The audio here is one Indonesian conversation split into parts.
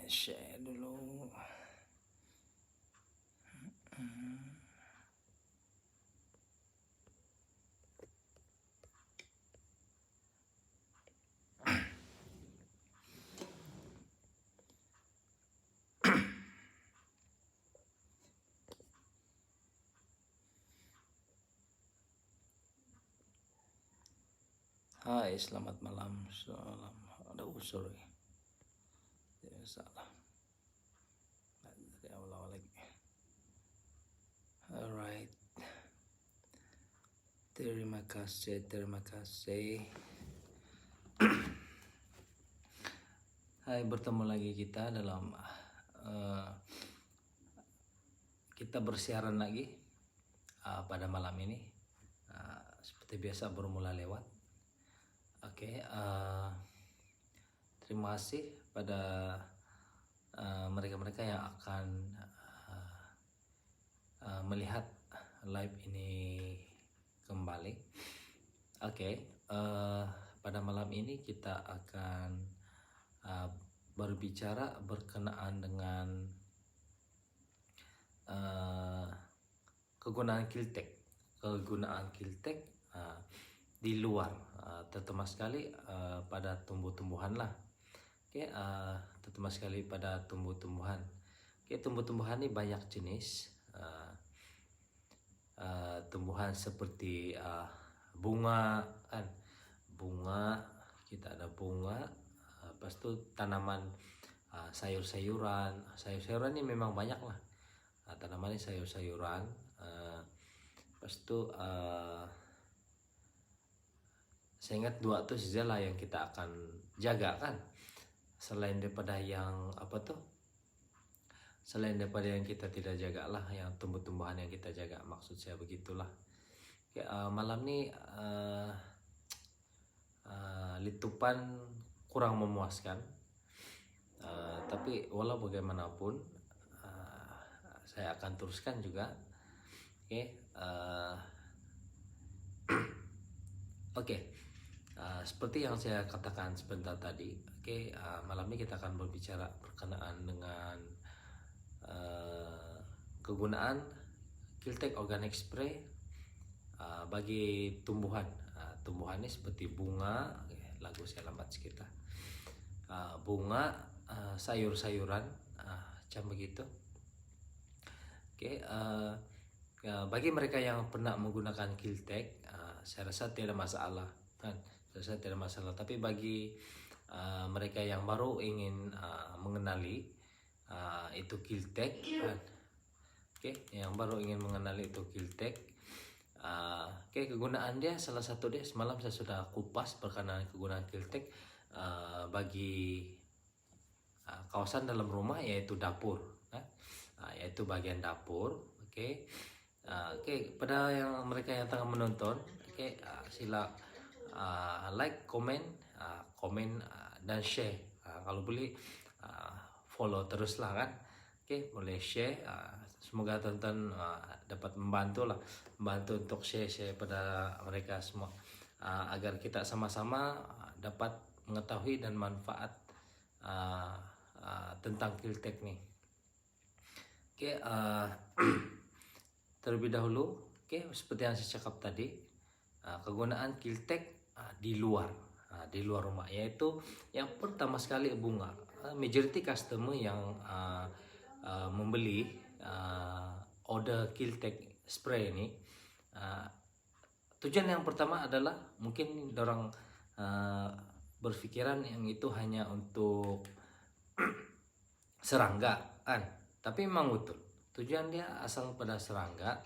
share dulu. Hai, selamat malam. Salam. Ada sorry. Ya, salah. Dari awal-awal lagi. Alright. Terima kasih. Hai, bertemu lagi kita dalam kita bersiaran lagi pada malam ini. Seperti biasa bermula lewat. Oke, terima kasih pada mereka-mereka yang akan melihat live ini kembali. Oke, pada malam ini kita akan berbicara berkenaan dengan kegunaan Kiltek di luar, terutama sekali pada tumbuh-tumbuhan lah. Oke, terutama sekali pada tumbuh-tumbuhan. Oke, tumbuh-tumbuhan ini banyak jenis. Tumbuhan seperti bunga kan, bunga kita ada bunga. Lepas itu tanaman sayur-sayuran ini memang banyak lah. Tanaman ini sayur-sayuran. Lepas itu saya ingat dua tuh saja lah yang kita akan jaga kan, selain daripada yang selain daripada yang kita tidak jaga lah, yang tumbuh-tumbuhan yang kita jaga, maksud saya begitulah. Oke, malam ini litupan kurang memuaskan, tapi walau bagaimanapun saya akan teruskan juga. Oke. Seperti yang saya katakan sebentar tadi, malam ini kita akan berbicara berkenaan dengan kegunaan Kiltek Organic Spray bagi tumbuhan. Tumbuhan ini seperti bunga, lagu saya lambat sekitar. Bunga, sayur-sayuran, macam begitu. Bagi mereka yang pernah menggunakan Kiltek, saya rasa tidak masalah kan. Saya tidak masalah, tapi bagi mereka yang baru ingin mengenali itu Kiltek kan. Yang baru ingin mengenali itu Kiltek, kegunaan dia, salah satu dia semalam saya sudah kupas berkenaan kegunaan Kiltek bagi kawasan dalam rumah, yaitu dapur kan? Yaitu bagian dapur. Pada yang mereka yang tengah menonton, sila like, komen dan share. Kalau boleh follow teruslah kan. Boleh share. Semoga tonton dapat membantu untuk share pada mereka semua, agar kita sama-sama dapat mengetahui dan manfaat tentang Kiltek nih. Terlebih dahulu, seperti yang saya cakap tadi, kegunaan Kiltek di luar rumah, yaitu yang pertama sekali bunga. Majority customer yang membeli order Kiltek spray ini, tujuan yang pertama adalah mungkin dorang berpikiran yang itu hanya untuk serangga kan, tapi memang betul tujuan dia asal pada serangga,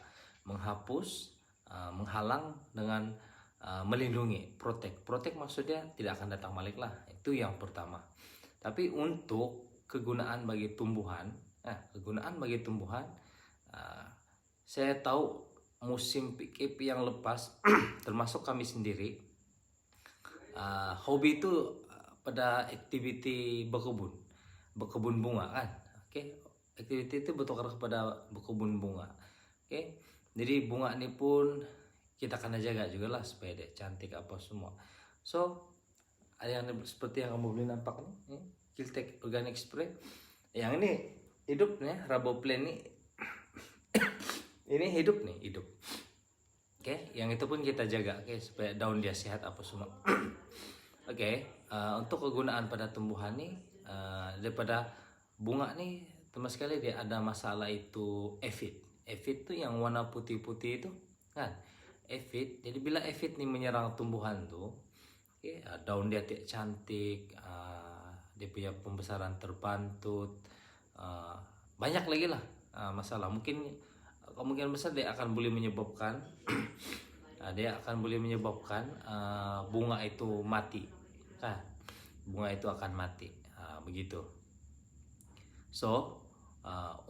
menghapus, menghalang dengan melindungi, protect maksudnya tidak akan datang balik lah, itu yang pertama. Tapi untuk kegunaan bagi tumbuhan, saya tahu musim PKP yang lepas termasuk kami sendiri hobi itu pada aktiviti berkebun bunga kan. Aktiviti itu bertukar kepada berkebun bunga. Jadi bunga ini pun kita akan jaga juga lah supaya dia cantik apa semua. So, ada yang seperti yang kamu beli nampak nih, Kiltek Organic Spray. Yang ini hidup nih, Raboplan ini ini hidup nih, hidup. Oke, yang itu pun kita jaga, oke, supaya daun dia sehat apa semua. Oke, untuk kegunaan pada tumbuhan nih, daripada bunga nih, teman sekali dia ada masalah itu ephit. Ephit tuh yang warna putih-putih itu, kan? Ephit. Jadi bila ephit nih menyerang tumbuhan tuh, oke, daun dia tidak cantik, dia punya pembesaran terpantut, banyak lagi lah masalah. Kemungkinan besar dia akan boleh menyebabkan bunga itu mati, kan? Bunga itu akan mati, begitu. So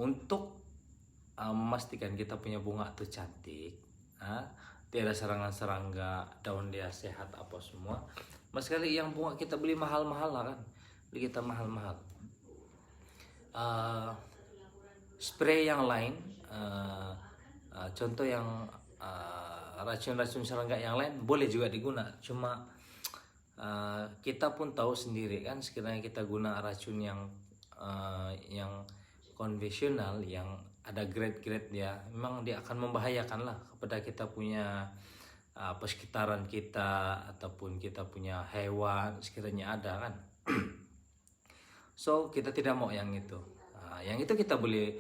untuk memastikan kita punya bunga itu cantik, tidak ada serangan serangga, daun dia sehat apa semua, mas sekali yang bunga kita beli mahal-mahal lah, kan? Beli kita mahal-mahal. Spray yang lain, contoh yang racun-racun serangga yang lain boleh juga digunakan. Cuma kita pun tahu sendiri, kan, sekiranya kita guna racun yang konvensional, yang ada grade-grade dia, memang dia akan membahayakan lah kepada kita punya persekitaran kita ataupun kita punya hewan sekiranya ada, kan. So kita tidak mau yang itu. Yang itu kita boleh,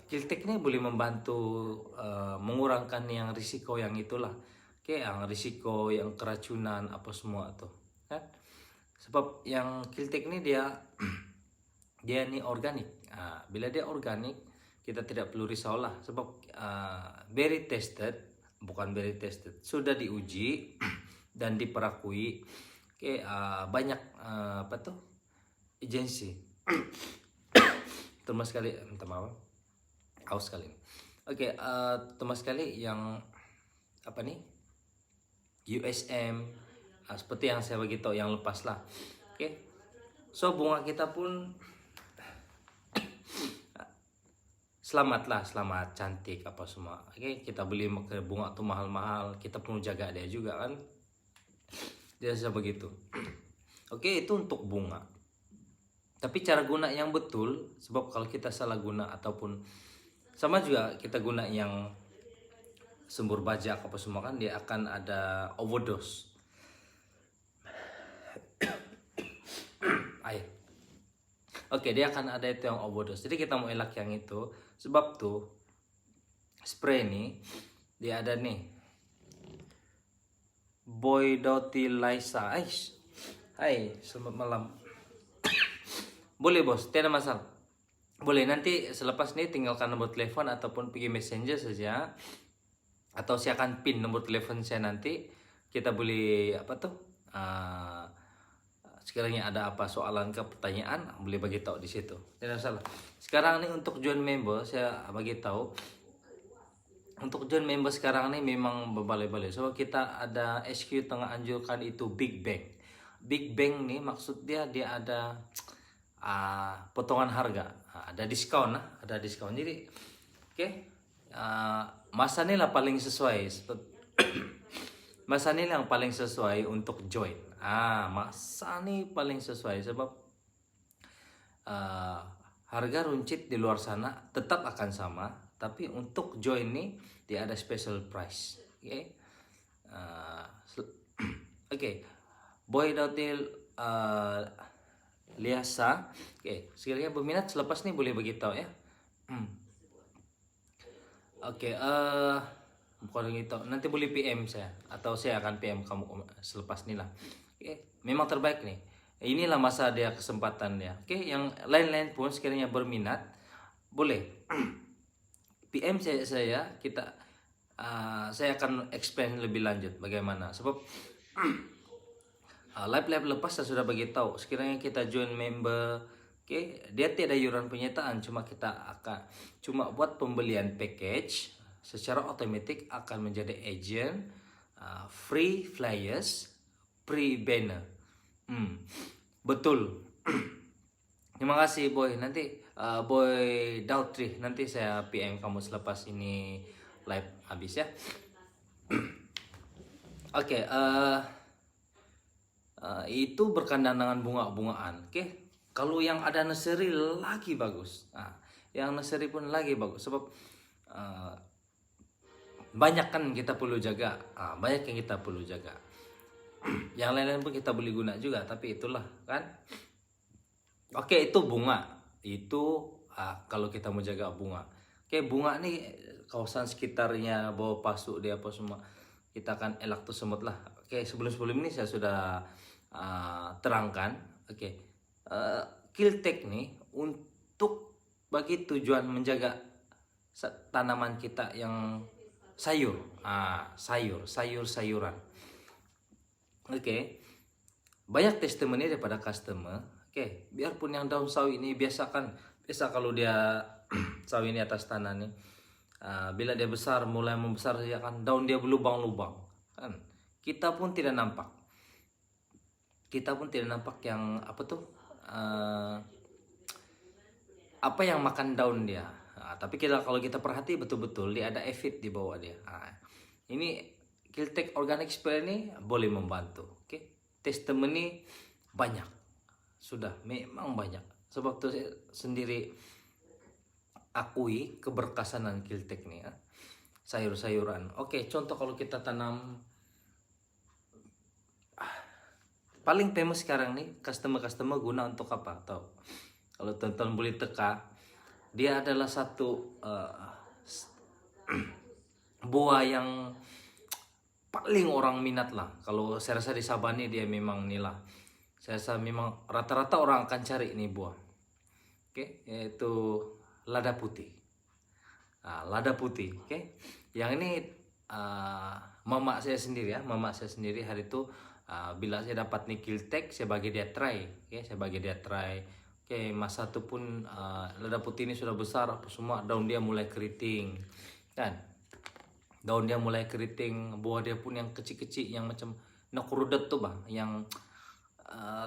Kiltek ini boleh membantu mengurangkan yang risiko yang itulah. Oke, yang risiko yang keracunan apa semua tuh, kan? Sebab yang Kiltek ini dia ini organik. Bila dia organik, kita tidak perlu risau lah. Sebab very tested, sudah diuji dan diperakui. Oke, banyak agensi. Teman sekali, minta maaf, haus sekali. Oke, teman sekali yang apa nih, USM, seperti yang saya bagi tahu yang lepas lah. Oke, so bunga kita pun selamat cantik apa semua. Oke, kita beli bunga tuh mahal-mahal, kita perlu jaga dia juga, kan? Dia bisa begitu. Oke, itu untuk bunga. Tapi cara guna yang betul, sebab kalau kita salah guna ataupun sama juga kita guna yang sembur bajak apa semua, kan dia akan ada overdose. Air. Oke, dia akan ada itu yang overdose. Jadi kita mau elak yang itu. Sebab tuh spray ini dia ada nih Boydotiliza. Hai, selamat malam. Boleh bos, tidak masalah. Boleh, nanti selepas ini tinggalkan nomor telepon ataupun pergi messenger saja. Atau saya akan pin nomor telepon saya nanti. Kita boleh sekiranya ada apa soalan ke pertanyaan, boleh bagi tahu di situ. Tidak masalah. Sekarang ini untuk join member saya bagi tahu. Untuk join member sekarang ini memang berbalik-balik. So kita ada SQ tengah anjurkan itu Big Bang. Big Bang nih maksud dia ada potongan harga, ada diskon lah, ada diskon. Jadi oke, masa ini lah paling sesuai. Masa ini yang paling sesuai untuk join. Masa ini paling sesuai sebab harga runcit di luar sana tetap akan sama, tapi untuk join nih dia ada special price. Oke, Boydotiliza. Oke, sekiranya berminat selepas nih boleh beritahu ya. Oke, bukan gitu. Nanti boleh PM saya atau saya akan PM kamu selepas nih lah. Oke, memang terbaik nih. Inilah masa dia kesempatan dia. Oke, yang lain-lain pun sekiranya berminat boleh PM saya akan explain lebih lanjut bagaimana. Sebab live lepas saya sudah bagi tahu sekiranya kita join member, dia tidak iuran penyertaan, cuma buat pembelian package secara otomatis akan menjadi agent, free flyers, free banner. Betul. Terima kasih boy. Nanti boy Dautri, nanti saya PM kamu selepas ini live habis ya. Oke, itu berkaitan dengan bunga-bungaan. Oke, Kalau yang ada nursery lagi bagus. Nah, yang nursery pun lagi bagus sebab uh, banyak kan kita perlu jaga. Banyak yang kita perlu jaga. Yang lain-lain pun kita boleh guna juga, tapi itulah kan. Oke, itu bunga. Itu kalau kita mau jaga bunga. Oke, bunga nih kawasan sekitarnya, bawah pasuk dia apa semua, kita akan elak tuh semut lah. Oke, sebelum ini saya sudah terangkan. Oke, Kiltek nih untuk bagi tujuan menjaga tanaman kita yang sayur, sayur-sayuran. Oke, banyak testimoni daripada customer. Oke, biarpun yang daun sawi ini biasa kalau dia sawi ini atas tanah nih, bila dia besar, mulai membesar saja kan daun dia berlubang-lubang kan. Kita pun tidak nampak yang apa tuh, apa yang makan daun dia. Tapi kalau kita perhati betul-betul dia ada efit di bawah dia. Ini Kiltek Organic Spray ini boleh membantu. Oke, testimoni banyak, sudah memang banyak. Sebab itu saya sendiri akui keberkasanan Kiltek nih ya. Sayur-sayuran. Oke, contoh kalau kita tanam, paling famous sekarang nih customer guna untuk apa? Tahu? Kalau teman-teman boleh teka, dia adalah satu buah yang paling orang minat lah. Kalau saya rasa di Sabah nih dia memang inilah. Saya rasa memang rata-rata orang akan cari ini buah. Oke, yaitu lada putih. Lada putih. Oke, yang ini mama saya sendiri hari itu bila saya dapat nih Kiltek, saya bagi dia try. Oke, Oke, masa itu pun lada putih ini sudah besar apa semua, daun dia mulai keriting kan. Daun dia mulai keriting, buah dia pun yang kecil-kecil yang macam nakurudet tuh bang, yang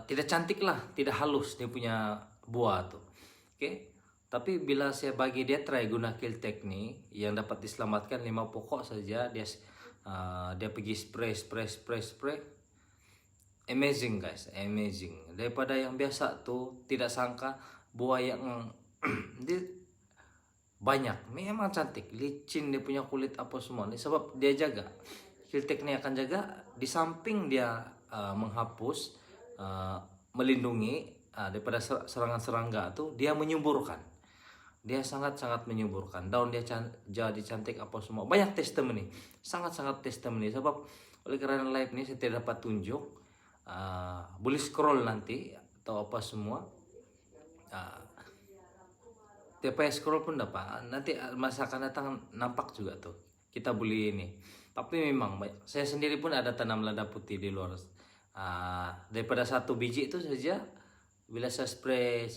tidak cantik lah, tidak halus dia punya buah tuh. Oke, tapi bila saya bagi dia try guna Kiltek nih, yang dapat diselamatkan 5 pokok saja, dia pergi spray. Amazing guys, amazing. Daripada yang biasa tuh, tidak sangka buah yang dia banyak, memang cantik, licin dia punya kulit apa semua. Ini sebab dia jaga. Kiltek ini akan jaga, di samping dia menghapus, melindungi daripada serangan serangga tuh, dia menyuburkan. Dia sangat-sangat menyuburkan. Daun dia jadi cantik apa semua. Banyak testimoni, sangat-sangat testimoni. Sebab oleh karena live ini saya tidak dapat tunjuk. Boleh scroll nanti atau apa semua. TP scroll pun dapat. Nanti masa akan datang nampak juga tuh. Kita boleh ini. Tapi memang saya sendiri pun ada tanam lada putih di luar. Daripada satu biji itu saja, bila saya spray,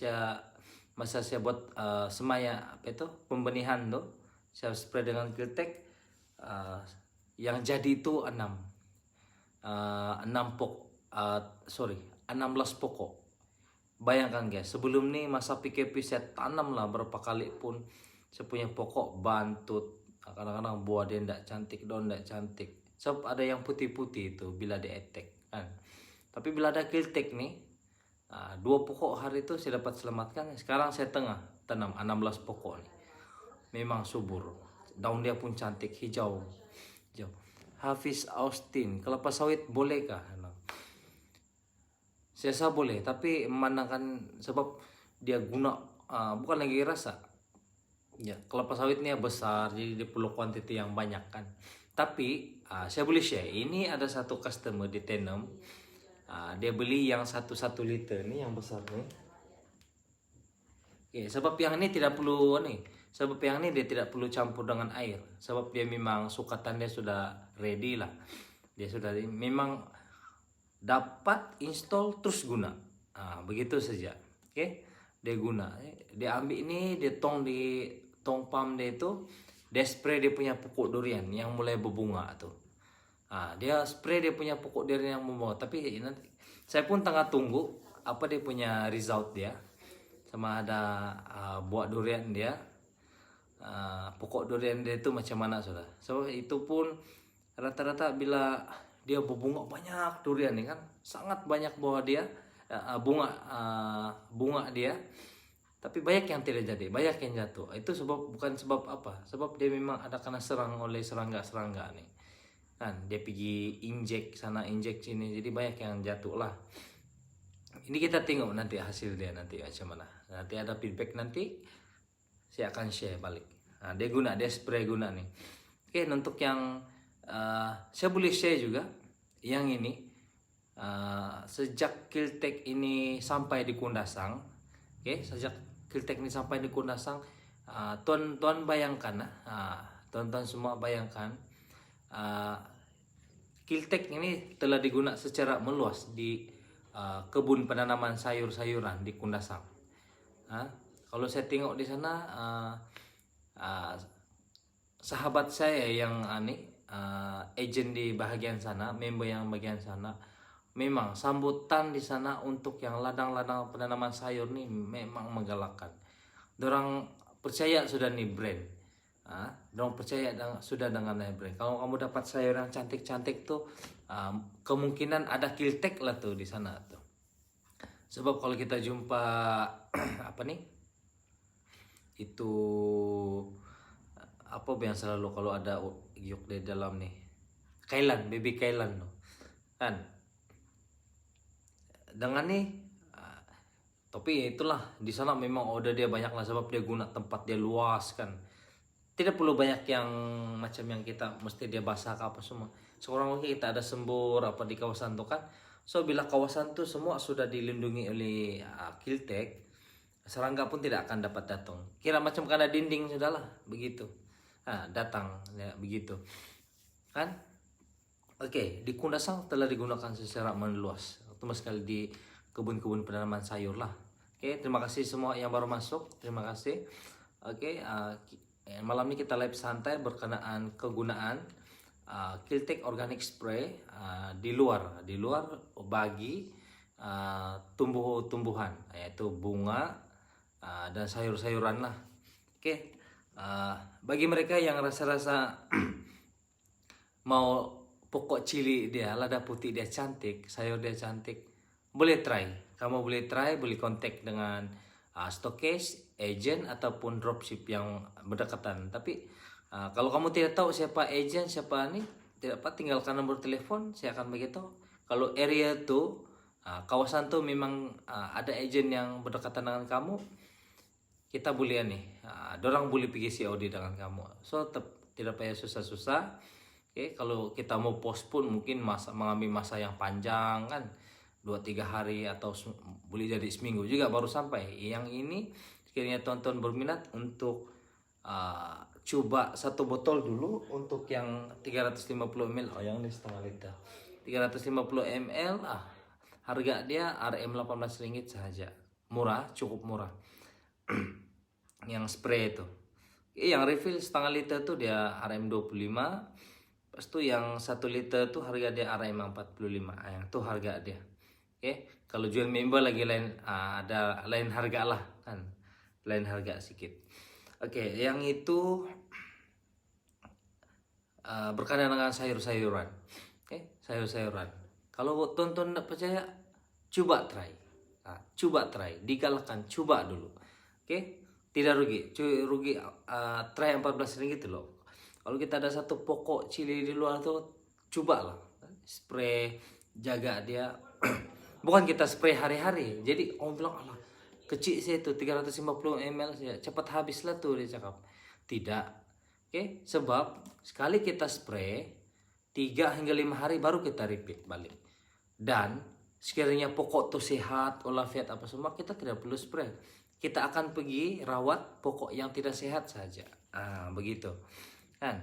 masa saya buat semaya apa itu pembenihan tuh, saya spray dengan Kiltek, yang jadi itu 16 pokok. Bayangkan guys, sebelum nih masa PKP saya tanam lah berapa kali pun, saya punya pokok bantut, kadang-kadang buah dia tidak cantik, daun tidak cantik. Sebab ada yang putih-putih itu bila di attack kan. Tapi bila ada Kiltek nih, 2 pokok hari itu saya dapat selamatkan. Sekarang saya tengah tanam 16 pokok nih. Memang subur. Daun dia pun cantik, hijau. Hafiz Austin, kelapa sawit bolehkah? Saya rasa boleh, tapi memandangkan sebab dia guna bukan lagi rasa. Ya, kelapa sawit ini besar, jadi dia perlu kuantiti yang banyak kan. Tapi saya boleh share, ini ada satu customer di Tenem. Dia beli yang 1 liter nih, yang besar nih. Oke, sebab yang ini tidak perlu nih. Sebab yang ini dia tidak perlu campur dengan air. Sebab dia memang sukatan dia sudah ready lah. Dia sudah memang dapat install terus guna. Begitu saja. Oke, dia guna. Dia ambil ini, dia di tong pump dia itu, dia spray dia punya pokok durian yang mulai berbunga tuh. Dia spray dia punya pokok durian yang berbunga. Tapi nanti saya pun tengah tunggu apa dia punya result dia, sama ada buah durian dia, pokok durian dia itu macam mana sudah. So itu pun rata-rata bila dia berbunga banyak durian nih kan, sangat banyak buah dia, bunga dia, tapi banyak yang tidak jadi, banyak yang jatuh. Itu bukan sebab apa? Sebab dia memang ada kena serang oleh serangga nih. Kan dia pergi injek sana injek sini, jadi banyak yang jatuh lah. Ini kita tengok nanti hasil dia nanti macam mana. Nanti ada feedback nanti saya akan share balik. Nah, dia spray guna nih. Oke, untuk yang saya boleh share juga yang ini sejak Kiltek ini sampai di Kundasang. Oke, sejak Kiltek ini sampai di Kundasang, tuan bayangkan, tuan-tuan semua bayangkan, Kiltek ini telah digunakan secara meluas di kebun penanaman sayur-sayuran di Kundasang. Kalau saya tengok di sana, sahabat saya yang agent di bahagian sana, member yang bagian sana, memang sambutan di sana untuk yang ladang-ladang penanaman sayur nih memang menggalakkan. Dorang percaya sudah nih brand. Dorang percaya sudah dengan brand. Kalau kamu dapat sayur yang cantik-cantik tuh, kemungkinan ada Kiltek lah tuh di sana tuh. Sebab kalau kita jumpa apa nih? Itu apa yang selalu kalau ada yuk di dalam nih? Kailan, baby kailan no. Kan? Dengan nih tapi itulah di sana memang order dia banyak lah, sebab dia guna tempat dia luas kan. Tidak perlu banyak yang macam yang kita mesti dia basah apa semua. Seorang lagi kita ada sembur apa di kawasan tuh kan. So bila kawasan tuh semua sudah dilindungi oleh Kiltek, serangga pun tidak akan dapat datang. Kira macam karena dinding sudahlah begitu. Datang ya begitu. Kan? Oke, di Kundasang telah digunakan secara meluas. Terutama sekali di kebun-kebun penanaman sayur lah. Oke, terima kasih semua yang baru masuk. Terima kasih. Oke, malam ini kita live santai berkenaan kegunaan Kiltek Organic Spray di luar bagi tumbuh-tumbuhan, yaitu bunga dan sayur-sayuran lah. Oke, bagi mereka yang rasa-rasa mau pokok cili dia, lada putih dia cantik, sayur dia cantik, boleh try. Kamu boleh try, boleh kontak dengan stokis, agent ataupun dropship yang berdekatan. Tapi kalau kamu tidak tahu siapa agent, siapa nih, tidak apa, tinggalkan nomor telepon, saya akan beritahu. Kalau area tuh, kawasan tuh memang ada agent yang berdekatan dengan kamu, kita boleh nih, dorang boleh pergi COD dengan kamu. So tidak payah susah-susah. Oke, kalau kita mau postpone mungkin mengambil masa yang panjang kan, 2-3 hari atau boleh jadi seminggu juga baru sampai. Yang ini sekiranya tonton berminat untuk coba satu botol dulu untuk yang 350 ml. Oh, yang ini setengah liter. 350 ml harga dia Rp18 saja. Murah, cukup murah. Yang spray itu. Yang refill setengah liter tuh dia Rp25. Pas tuh yang 1 liter tuh harga dia Rp45. Yang tuh harga dia. Oke, kalau jual member lagi lain, ada lain harga lah kan, lain harga sedikit. Oke, yang itu berkaitan dengan sayur-sayuran. Oke, sayur-sayuran. Kalau tonton tidak percaya, coba try, digalakkan, coba dulu. Oke, tidak rugi, try Rp14 itu loh. Kalau kita ada satu pokok cili di luar tuh, cobalah spray, jaga dia. Bukan kita spray hari-hari. Jadi orang bilang, alah kecil saya tuh 350 ml saja, cepat habis lah tuh dia cakap. Tidak. Oke, sebab sekali kita spray 3 hingga 5 hari baru kita repeat balik. Dan sekiranya pokok tuh sehat, walafiat apa semua, kita tidak perlu spray. Kita akan pergi rawat pokok yang tidak sehat saja. Begitu. Kan?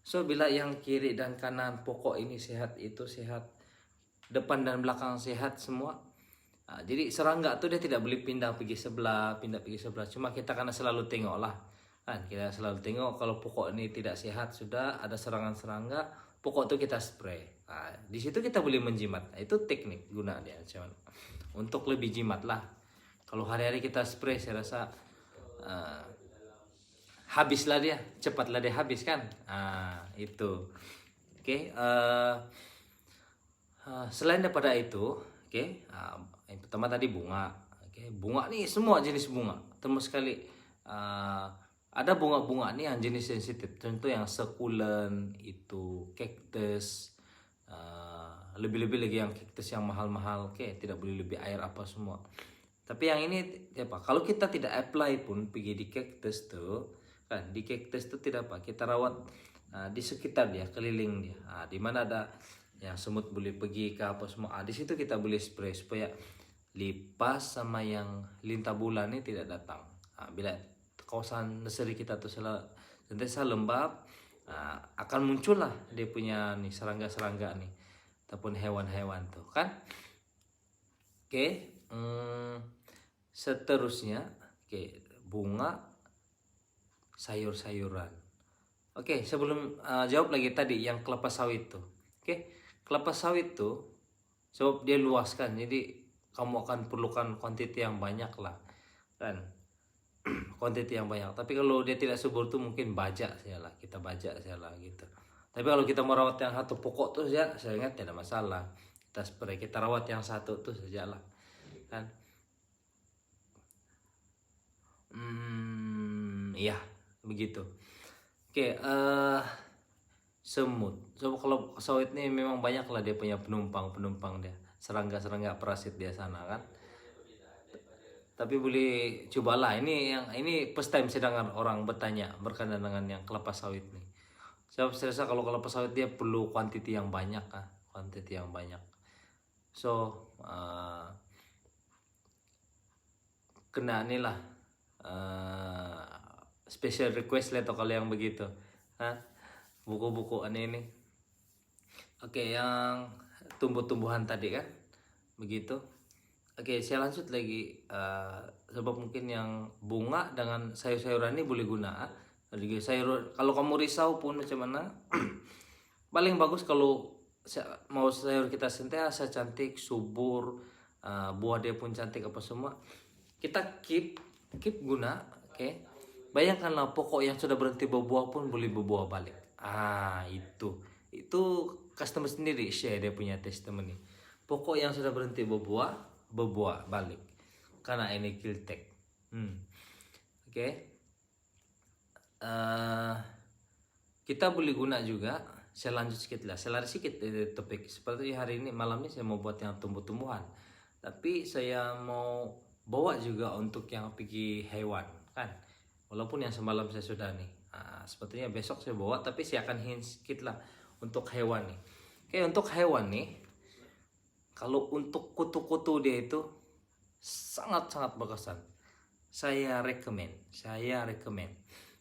So bila yang kiri dan kanan pokok ini sehat, itu sehat, depan dan belakang sehat semua. Jadi serangga tuh dia tidak boleh pindah pergi sebelah. Cuma kita karena selalu tengok lah. Kan kita selalu tengok kalau pokok ini tidak sehat, sudah ada serangan serangga, pokok tuh kita spray. Di situ kita boleh menjimat. Itu teknik guna dia cuman untuk lebih jimat lah. Kalau hari-hari kita spray, saya rasa habislah dia, cepatlah dia habis kan. Itu. Oke. Selain daripada itu, Yang pertama tadi bunga. Oke, bunga nih semua jenis bunga. Terus sekali ada bunga-bunga nih yang jenis sensitif. Contoh yang succulent itu cactus. Lebih-lebih lagi yang cactus yang mahal-mahal. Oke, tidak boleh lebih air apa semua. Tapi yang ini apa? Kalau kita tidak apply pun pergi di cactus tuh, kan di cactus tuh tidak apa? Kita rawat di sekitar dia, keliling dia. Di mana ada yang semut boleh pergi ke apa semua. Di situ kita boleh spray supaya lipas sama yang lintah bulan ini tidak datang. Bila kawasan nursery kita tuh sentiasa lembab, akan muncullah dia punya nih serangga-serangga nih ataupun hewan-hewan tuh kan. Oke. Seterusnya, bunga, sayur-sayuran. Oke, sebelum jawab lagi tadi yang kelapa sawit tuh. Oke, kelapa sawit tuh sebab dia luas kan, jadi kamu akan perlukan kuantiti yang banyak lah, kan? Kuantiti yang banyak. Tapi kalau dia tidak subur tuh mungkin bajak saja lah, kita bajak saja lah gitu. Tapi kalau kita merawat yang satu pokok tuh ya, saya ingat tidak masalah. Kita spray, kita rawat yang satu tuh saja lah, kan? Iya, begitu. Oke, semut. So, kalau sawit ini memang banyak lah dia punya penumpang dia, serangga-serangga parasit dia sana kan. Tapi boleh cobalah, ini first time saya dengar orang bertanya berkenaan dengan yang kelapa sawit nih. Saya rasa kalau kelapa sawit dia perlu kuantiti yang banyak kan, kuantiti yang banyak. So, kena inilah special request lah kalau yang begitu, buku-buku ini. Oke, yang tumbuh-tumbuhan tadi kan begitu. Oke, saya lanjut lagi, sebab mungkin yang bunga dengan sayur-sayuran ini boleh guna. Jadi sayur, kalau kamu risau pun macam mana, paling bagus kalau mau sayur kita sentiasa cantik, subur, buah dia pun cantik apa semua, kita keep guna. Oke. Bayangkanlah pokok yang sudah berhenti berbuah pun boleh berbuah balik. Itu customer sendiri share dia punya testimoni. Pokok yang sudah berhenti berbuah balik karena ini Kiltek. Oke. Kita boleh guna juga. Saya lanjut sedikit lah, saya lari sedikit dari topik. Seperti hari ini, malam ini saya mau buat yang tumbuh-tumbuhan, tapi saya mau bawa juga untuk yang pergi hewan kan. Walaupun yang semalam saya sudah nih, sepertinya besok saya bawa, tapi saya akan hint sedikit lah untuk hewan nih. Oke, untuk hewan nih, kalau untuk kutu-kutu dia itu sangat-sangat berkesan. Saya rekomen.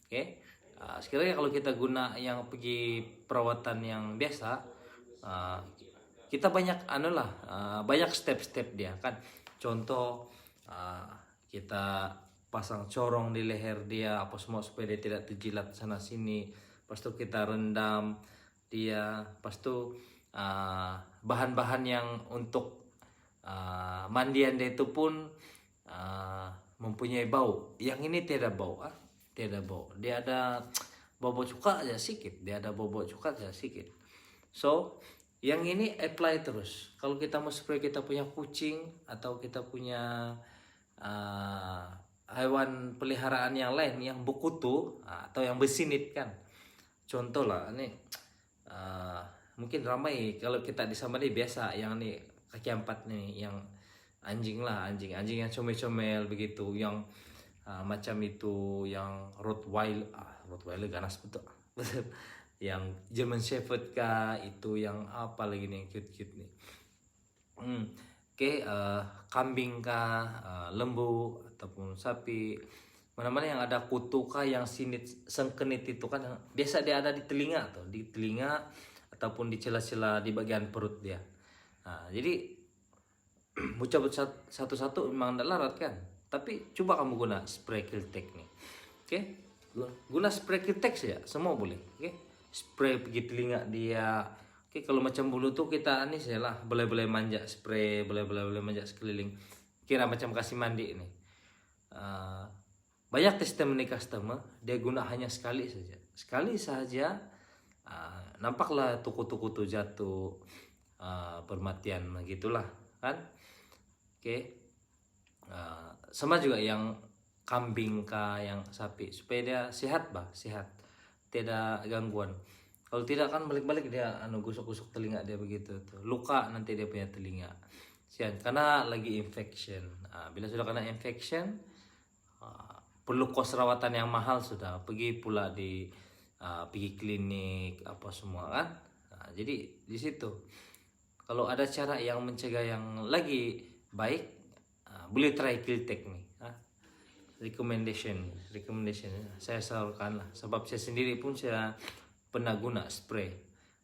Oke. Sekiranya kalau kita guna yang pergi perawatan yang biasa, kita banyak banyak step-step dia kan. Contoh, kita pasang corong di leher dia apa semua supaya dia tidak terjilat sana sini. Lepas itu kita rendam dia. Lepas itu bahan-bahan yang untuk mandian dia itu pun mempunyai bau. Yang ini tidak bau, dia ada bau cuka aja sedikit, So yang ini apply terus. Kalau kita mau spray kita punya kucing atau kita punya hewan peliharaan yang lain yang berkutu atau yang bersinit kan. Contoh lah ini, mungkin ramai kalau kita di Sambadi biasa yang nih kaki 4 nih, yang anjing yang comel-comel begitu, yang macam itu, yang Rottweiler ganas betul. Yang German Shepherd kah, itu yang apa lagi nih cute-cute nih. Oke, kambing kah, lembu ataupun sapi, mana-mana yang ada kutu kah, yang sinit sengkenit itu kan, biasa dia ada di telinga ataupun di celah-celah di bagian perut dia. Jadi bucah satu-satu memang tidak larat kan. Tapi coba kamu guna spray Kiltek nih. Oke? Guna spray Kiltek saja, semua boleh. Oke? Spray pergi telinga dia. Oke, kalau macam bulu tuh kita ini sajalah, boleh manja spray, boleh manja sekeliling. Kira macam kasih mandi ini. Banyak testimoni customer dia guna hanya sekali saja. Nampaklah tuku-tuku tuh jatuh, permatian gitulah kan. Oke. Sama juga yang kambing kah, yang sapi, supaya dia sehat bah, sehat, tidak gangguan. Kalau tidak kan balik-balik dia gusuk-gusuk telinga dia begitu tuh, luka nanti dia punya telinga. Sian, karena lagi infection. Bila sudah kena infection, perlu kos rawatan yang mahal, sudah pergi pula pergi klinik apa semua kan. Jadi di situ kalau ada cara yang mencegah yang lagi baik, boleh try Kiltek nih. Recommendation saya salurkan lah, sebab saya sendiri pun saya pernah guna spray.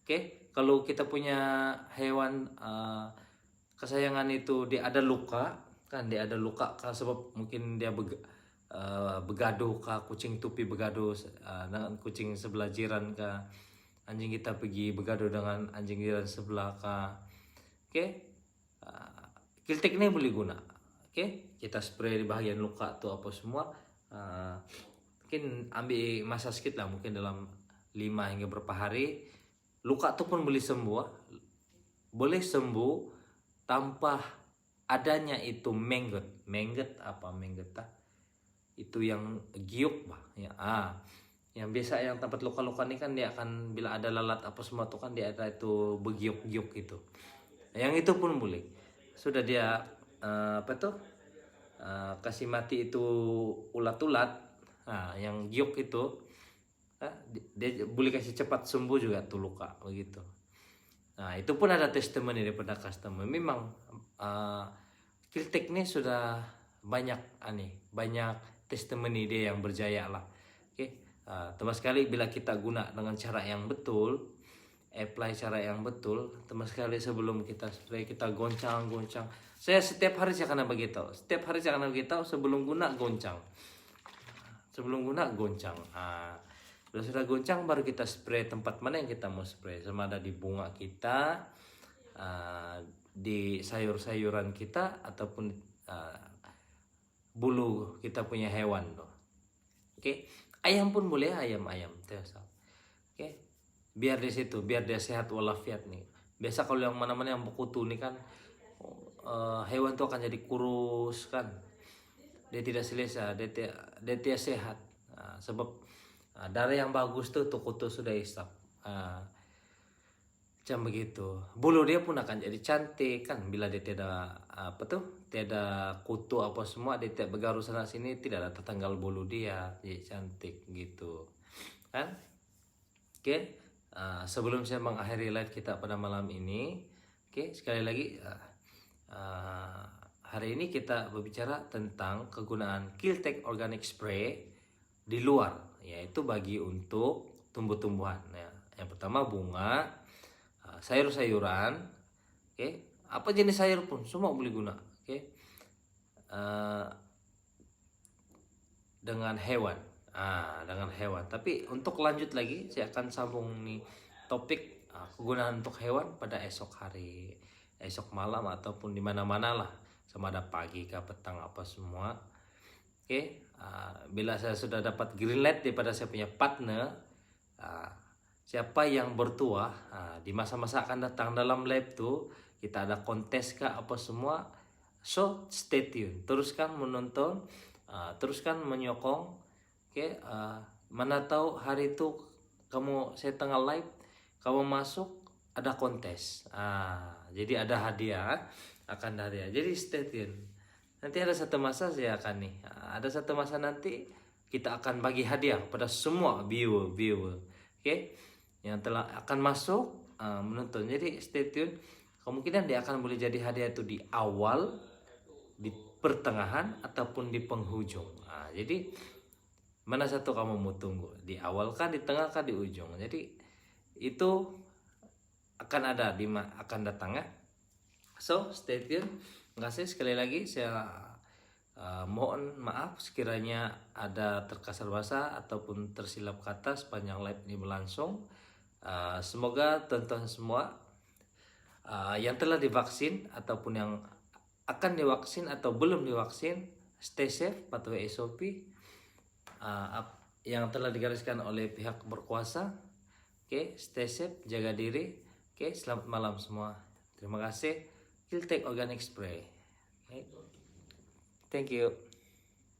Oke, kalau kita punya hewan kesayangan itu dia ada luka kan, dia ada luka kan, sebab mungkin dia begaduh kah, kucing tupi begaduh dengan kucing sebelah jiran kah, anjing kita pergi begaduh dengan anjing jiran sebelah kah. Oke, Kiltek ini boleh guna. Oke, kita spray di bagian luka tuh apa semua. Mungkin ambil masa sedikit lah, mungkin dalam 5 hingga berapa hari luka tuh pun boleh sembuh. Boleh sembuh tanpa adanya itu mengget apa mengget itu yang giuk bah ya. Yang biasa yang tempat luka-luka ini kan dia akan bila ada lalat apa semua tuh kan dia ada itu begiuk-giuk gitu. Yang itu pun boleh. Sudah dia kasih mati itu ulat-ulat, yang giok itu, dia boleh kasih cepat sembuh juga tuh luka begitu. Nah itu pun ada testimoni daripada customer. Memang Kiltek ini sudah banyak testimoni dia yang berjaya lah. Oke, teman sekali bila kita guna dengan cara yang betul, apply cara yang betul, teman sekali sebelum kita spray kita goncang. Saya setiap hari saya akan begitu. Sebelum guna goncang. Kalau sudah goncang baru kita spray tempat mana yang kita mau spray. Sama ada di bunga kita, di sayur-sayuran kita, ataupun bulu kita punya hewan loh. Oke, ayam pun boleh, ayam. Oke, biar di situ, biar dia sehat walafiat nih. Biasa kalau yang mana-mana yang berkutu nih kan, hewan tuh akan jadi kurus kan, dia tidak selesa, dia tidak sehat. Sebab darah yang bagus tuh kutu sudah isap. Macam begitu. Bulu dia pun akan jadi cantik kan, bila dia tiada kutu apa semua, dia tidak bergaru sana sini, tidak ada tertanggal bulu dia, jadi cantik gitu kan. Oke, sebelum saya mengakhiri live kita pada malam ini, oke, sekali lagi hari ini kita berbicara tentang kegunaan Kiltek Organic Spray di luar, yaitu bagi untuk tumbuh-tumbuhan. Yang pertama bunga, sayur-sayuran, oke, apa jenis sayur pun semua boleh guna, oke. Dengan hewan, Tapi untuk lanjut lagi, saya akan sambung nih topik kegunaan untuk hewan pada esok hari, esok malam ataupun di mana-mana lah, sama ada pagi ke petang apa semua. Oke, bila saya sudah dapat green light daripada saya punya partner, siapa yang bertuah di masa-masa akan datang dalam lab tuh kita ada kontes kah apa semua. So stay tune, teruskan menonton, teruskan menyokong. Oke, mana tahu hari itu saya tengah live, kamu masuk ada kontes, jadi ada hadiah, jadi stay tune. Nanti ada satu masa nanti kita akan bagi hadiah kepada semua viewer, oke, yang telah akan masuk menonton. Jadi stay tune, kemungkinan dia akan boleh jadi hadiah itu di awal, di pertengahan ataupun di penghujung. Jadi mana satu kamu mau tunggu, di awal kah, di tengah kah, di ujung. Jadi itu akan ada akan datang ya. So stay tune. Terima kasih sekali lagi. Saya mohon maaf sekiranya ada terkasar bahasa ataupun tersilap kata sepanjang live ini berlangsung. Semoga teman-teman semua yang telah divaksin ataupun yang akan divaksin atau belum divaksin, stay safe, patuhi SOP yang telah digariskan oleh pihak berkuasa. Oke, stay safe, jaga diri. Oke, selamat malam semua. Terima kasih. Kiltek Organic Spray. Oke. Thank you.